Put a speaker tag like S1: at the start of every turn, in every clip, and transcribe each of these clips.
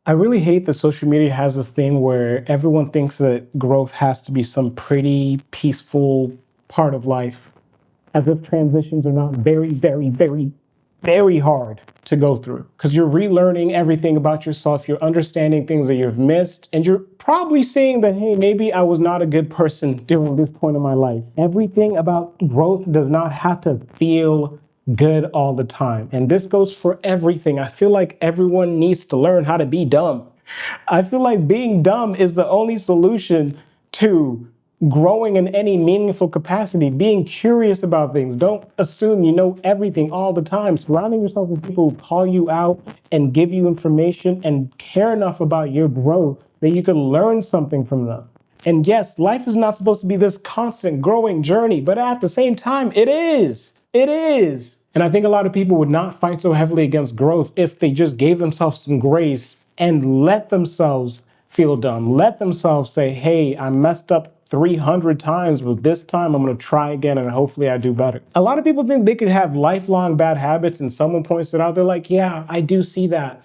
S1: I really hate that social media has this thing where everyone thinks that growth has to be some pretty peaceful part of life, as if transitions are not very, very, very, very hard to go through. Because you're relearning everything about yourself, you're understanding things that you've missed, and you're probably seeing that, hey, maybe I was not a good person during this point in my life. Everything about growth does not have to feel good all the time. And this goes for everything. I feel like everyone needs to learn how to be dumb. I feel like being dumb is the only solution to growing in any meaningful capacity, being curious about things. Don't assume you know everything all the time. Surrounding yourself with people who call you out and give you information and care enough about your growth that you can learn something from them. And yes, life is not supposed to be this constant growing journey, but at the same time, it is. It is. And I think a lot of people would not fight so heavily against growth if they just gave themselves some grace and let themselves feel dumb. Let themselves say, hey, I messed up 300 times, but this time I'm going to try again and hopefully I do better. A lot of people think they could have lifelong bad habits and someone points it out. They're like, yeah, I do see that.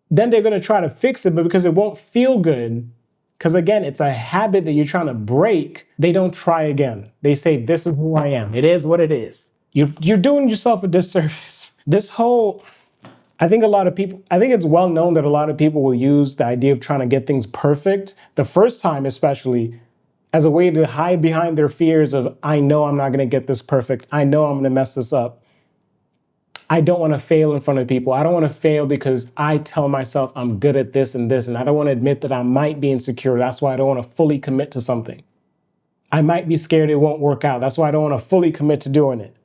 S1: Then they're going to try to fix it, but because it won't feel good, because again, it's a habit that you're trying to break, they don't try again. They say, this is who I am. It is what it is. You're doing yourself a disservice. I think it's well known that a lot of people will use the idea of trying to get things perfect, the first time especially, as a way to hide behind their fears of, I know I'm not going to get this perfect. I know I'm going to mess this up. I don't want to fail in front of people. I don't want to fail because I tell myself I'm good at this, and I don't want to admit that I might be insecure. That's why I don't want to fully commit to something. I might be scared it won't work out. That's why I don't want to fully commit to doing it.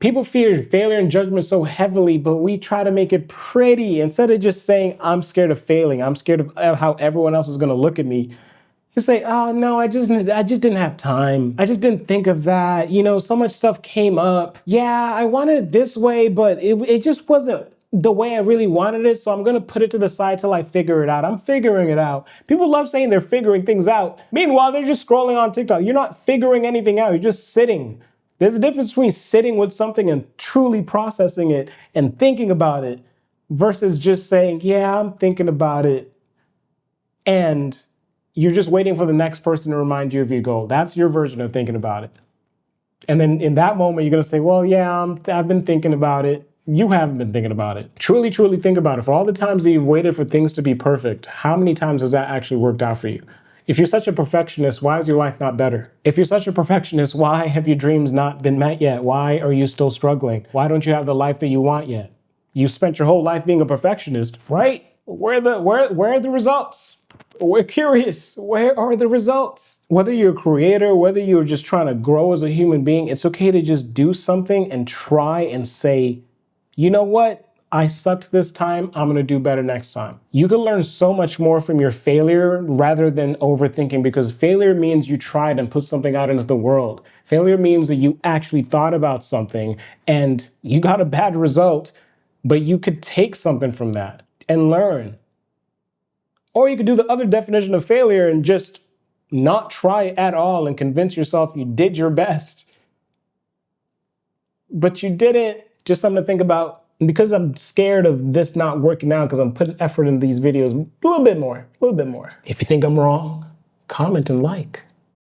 S1: People fear failure and judgment so heavily, but we try to make it pretty. Instead of just saying, I'm scared of failing, I'm scared of how everyone else is going to look at me, you say, oh, no, I just didn't have time. I just didn't think of that. You know, so much stuff came up. Yeah, I wanted it this way, but it just wasn't the way I really wanted it, so I'm going to put it to the side till I figure it out. I'm figuring it out. People love saying they're figuring things out. Meanwhile, they're just scrolling on TikTok. You're not figuring anything out. You're just sitting. There's a difference between sitting with something and truly processing it and thinking about it versus just saying, yeah, I'm thinking about it. And you're just waiting for the next person to remind you of your goal. That's your version of thinking about it. And then in that moment, you're going to say, well, yeah, I've been thinking about it. You haven't been thinking about it. Truly, truly think about it. For all the times that you've waited for things to be perfect, how many times has that actually worked out for you? If you're such a perfectionist, why is your life not better? If you're such a perfectionist, why have your dreams not been met yet? Why are you still struggling? Why don't you have the life that you want yet? You spent your whole life being a perfectionist, right? Where are the results? We're curious. Where are the results? Whether you're a creator, whether you're just trying to grow as a human being, it's okay to just do something and try and say, you know what? I sucked this time, I'm going to do better next time. You can learn so much more from your failure rather than overthinking, because failure means you tried and put something out into the world. Failure means that you actually thought about something and you got a bad result, but you could take something from that and learn. Or you could do the other definition of failure and just not try at all and convince yourself you did your best. But you didn't. Just something to think about. And because I'm scared of this not working out, because I'm putting effort in these videos a little bit more. If you think I'm wrong, comment and like.